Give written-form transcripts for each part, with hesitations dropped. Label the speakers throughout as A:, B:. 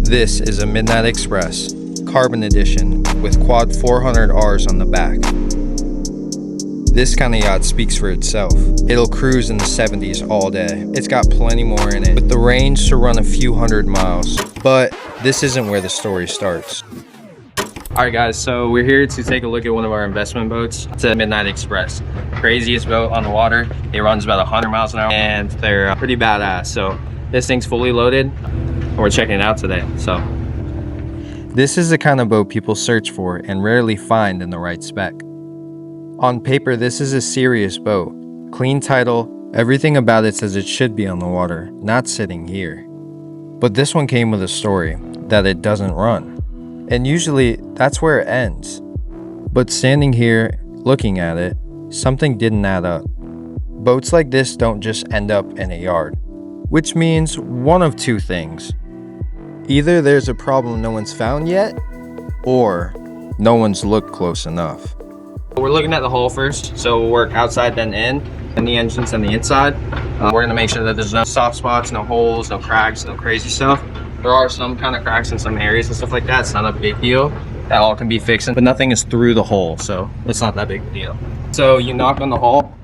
A: This is a Midnight Express, Carbon Edition, with quad 400Rs on the back. This kind of yacht speaks for itself. It'll cruise in the 70s all day. It's got plenty more in it, with the range to run a few hundred miles. But this isn't where the story starts. Alright guys, so we're here to take a look at one of our investment boats. It's a Midnight Express. Craziest boat on the water. It runs about 100 miles an hour and they're pretty badass. So this thing's fully loaded. We're checking it out today. So this is the kind of boat people search for and rarely find in the right spec. On paper, this is a serious boat. Clean title, everything about it says it should be on the water, not sitting here. But this one came with a story, that it doesn't run. And usually, that's where it ends. But standing here, looking at it, something didn't add up. Boats like this don't just end up in a yard. Which means one of two things. Either there's a problem no one's found yet, or no one's looked close enough. We're looking at the hull first, so we'll work outside then in, and the engines and the inside. We're gonna make sure that there's no soft spots, no holes, no cracks, no crazy stuff. There are some kind of cracks in some areas and stuff like that. It's not a big deal. That all can be fixed, but nothing is through the hole, so it's not that big of a deal. So you knock on the hull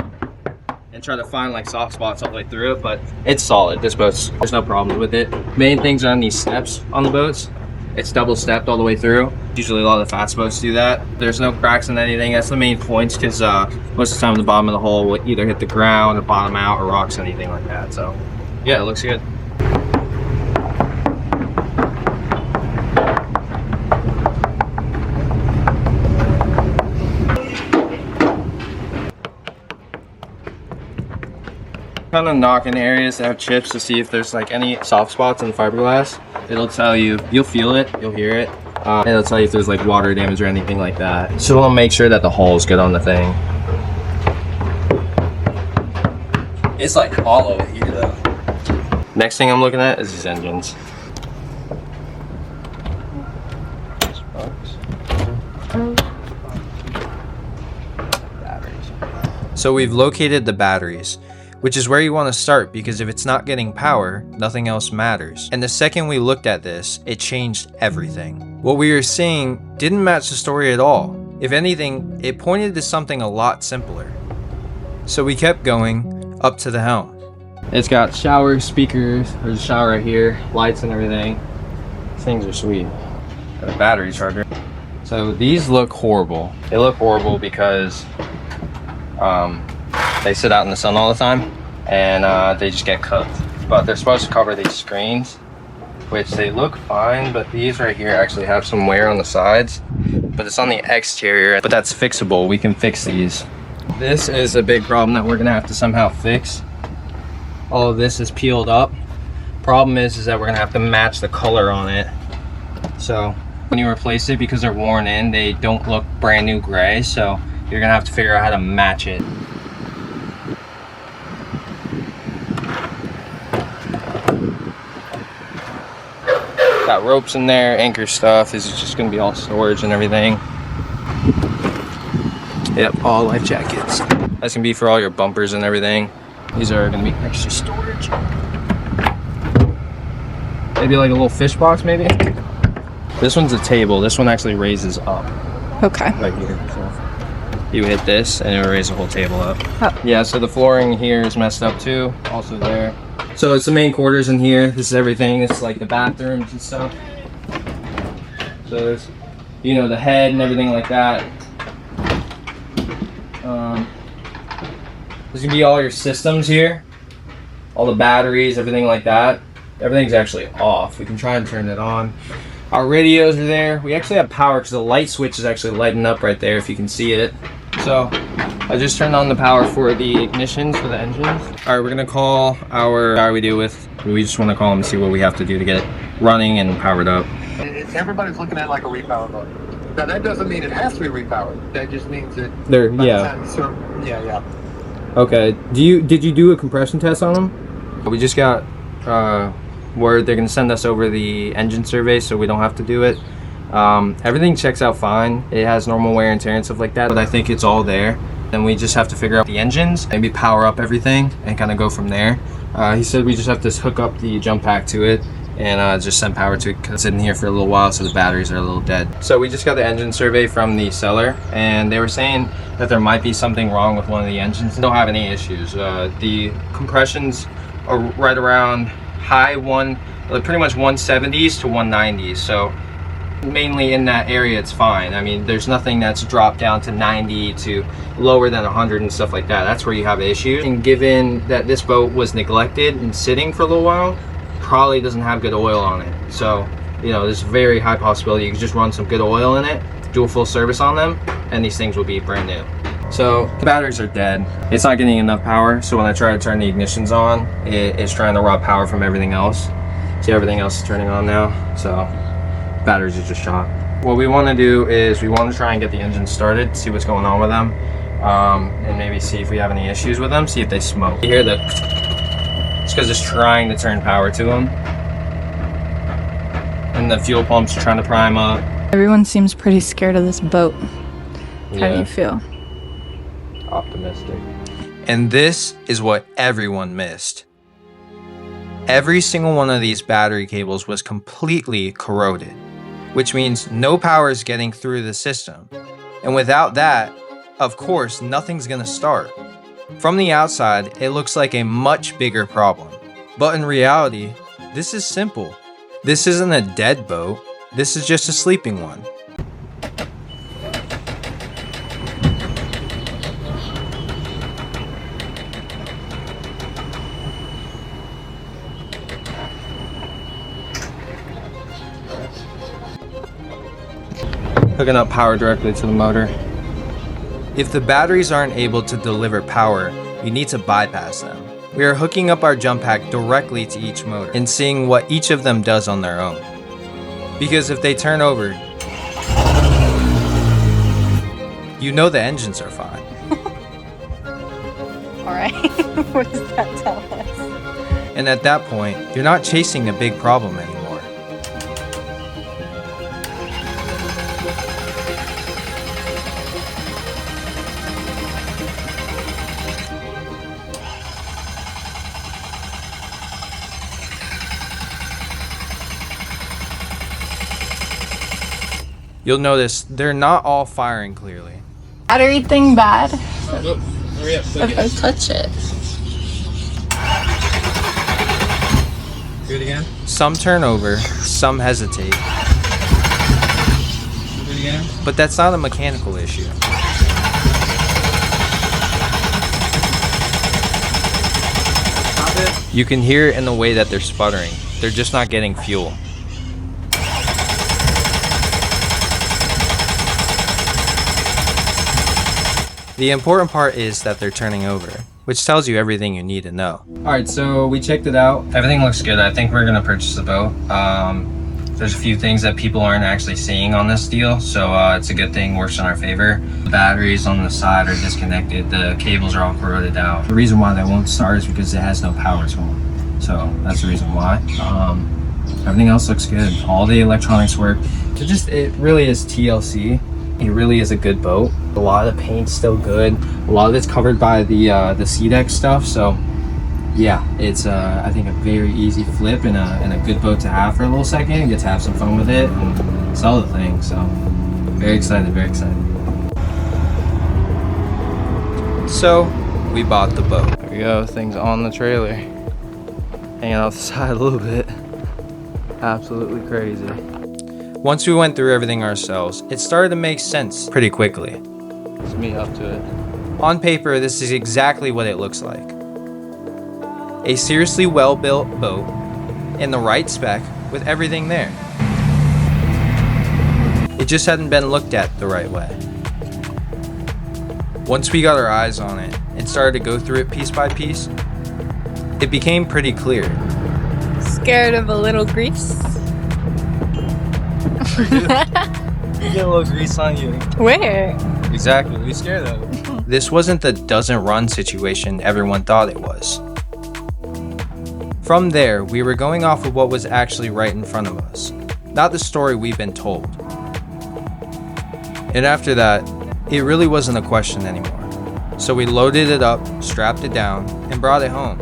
A: and try to find like soft spots all the way through it, but it's solid. This boat's, there's no problems with it. Main things are on these steps on the boats. It's double stepped all the way through. Usually a lot of the fast boats do that. There's no cracks in anything. That's the main points, because most of the time the bottom of the hull will either hit the ground or bottom out or rocks, anything like that. So yeah, it looks good. Kind of knock in areas that have chips to see if there's like any soft spots in the fiberglass. It'll tell you, you'll feel it, you'll hear it. It'll tell you if there's like water damage or anything like that. So we'll make sure that the hull is good on the thing. It's like hollow here though. Next thing I'm looking at is these engines. So we've located the batteries, which is where you want to start, because if it's not getting power, nothing else matters. And the second we looked at this, it changed everything. What we were seeing didn't match the story at all. If anything, it pointed to something a lot simpler. So we kept going up to the helm. It's got shower, speakers, there's a shower right here, lights and everything. Things are sweet. Got a battery charger. So these look horrible. They look horrible because they sit out in the sun all the time and they just get cooked. But they're supposed to cover these screens, which they look fine, but these right here actually have some wear on the sides. But it's on the exterior, but that's fixable. We can fix these. This is a big problem that we're gonna have to somehow fix. All of this is peeled up. Problem is that we're gonna have to match the color on it. So when you replace it, because they're worn in, they don't look brand new gray. So you're gonna have to figure out how to match it. Got ropes in there, anchor stuff. This is just gonna be all storage and everything. Yep, all life jackets. That's gonna be for all your bumpers and everything. These are gonna be extra storage. Maybe like a little fish box, maybe. This one's a table. This one actually raises up.
B: Okay.
A: Right here. So you hit this and it'll raise the whole table up.
B: Oh.
A: Yeah, so the flooring here is messed up too. Also there. So it's the main quarters in here. This is everything. It's like the bathrooms and stuff. So there's, you know, the head and everything like that. There's gonna be all your systems here. All the batteries, everything like that. Everything's actually off. We can try and turn it on. Our radios are there. We actually have power because the light switch is actually lighting up right there if you can see it. So I just turned on the power for the ignitions for the engines. All right, we're gonna call our guy we deal with. We just want to call him and see what we have to do to get it running and powered up.
C: Everybody's looking at it like a repower boat. Now that doesn't mean it has to be repowered. That just means that yeah.
A: Okay. Did you do a compression test on them? We just got word they're gonna send us over the engine survey, so we don't have to do it. Everything checks out fine. It has normal wear and tear and stuff like that, but I think it's all there. Then we just have to figure out the engines, maybe power up everything and kind of go from there. He said we just have to hook up the jump pack to it and just send power to it because it's sitting here for a little while, so the batteries are a little dead. So we just got the engine survey from the seller, and they were saying that there might be something wrong with one of the engines. They don't have any issues. The compressions are right around pretty much 170s to 190s. So mainly in that area, it's fine. I mean, there's nothing that's dropped down to 90 to lower than 100 and stuff like that. That's where you have issues. And given that this boat was neglected and sitting for a little while, probably doesn't have good oil on it. So, you know, there's a very high possibility you can just run some good oil in it, do a full service on them, and these things will be brand new. So the batteries are dead. It's not getting enough power. So when I try to turn the ignitions on, it's trying to rob power from everything else. See, everything else is turning on now. So batteries are just shot. What we want to do is we want to try and get the engine started, see what's going on with them, and maybe see if we have any issues with them, see if they smoke. You hear the, it's because it's trying to turn power to them. And the fuel pump's trying to prime up.
B: Everyone seems pretty scared of this boat. How do you feel?
A: Optimistic. And this is what everyone missed. Every single one of these battery cables was completely corroded, which means no power is getting through the system. And without that, of course, nothing's gonna start. From the outside, it looks like a much bigger problem. But in reality, this is simple. This isn't a dead boat. This is just a sleeping one. Hooking up power directly to the motor. If the batteries aren't able to deliver power, you need to bypass them. We are hooking up our jump pack directly to each motor and seeing what each of them does on their own. Because if they turn over, you know the engines are fine.
B: Alright, what does that tell us?
A: And at that point, you're not chasing a big problem anymore. You'll notice they're not all firing clearly.
B: Battery thing bad?
C: Look, hurry up.
B: If I touch it.
C: Do it again.
A: Some turn over, some hesitate.
C: Do it again.
A: But that's not a mechanical issue.
C: Stop it.
A: You can hear it in the way that they're sputtering. They're just not getting fuel. The important part is that they're turning over, which tells you everything you need to know. Alright, so we checked it out. Everything looks good. I think we're gonna purchase the boat. There's a few things that people aren't actually seeing on this deal, so it's a good thing, works in our favor. The batteries on the side are disconnected. The cables are all corroded out. The reason why they won't start is because it has no power to them. So that's the reason why. Everything else looks good. All the electronics work. It really is TLC. It really is a good boat. A lot of the paint's still good. A lot of it's covered by the SeaDeck stuff. So yeah, it's I think a very easy flip and a good boat to have for a little second. You get to have some fun with it and sell the thing. So very excited, very excited. So we bought the boat. There we go, things on the trailer. Hanging off the side a little bit. Absolutely crazy. Once we went through everything ourselves, it started to make sense pretty quickly. It's me up to it. On paper, this is exactly what it looks like. A seriously well-built boat in the right spec with everything there. It just hadn't been looked at the right way. Once we got our eyes on it and started to go through it piece by piece, it became pretty clear.
B: Scared of a little grease?
A: You get a little grease on you.
B: Where?
A: Exactly, we scared of. This wasn't the doesn't run situation everyone thought it was. From there, we were going off of what was actually right in front of us, not the story we've been told. And after that, it really wasn't a question anymore. So we loaded it up, strapped it down, and brought it home.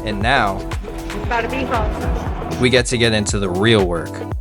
A: And now,
B: It's about to be home.
A: we get to get into the real work.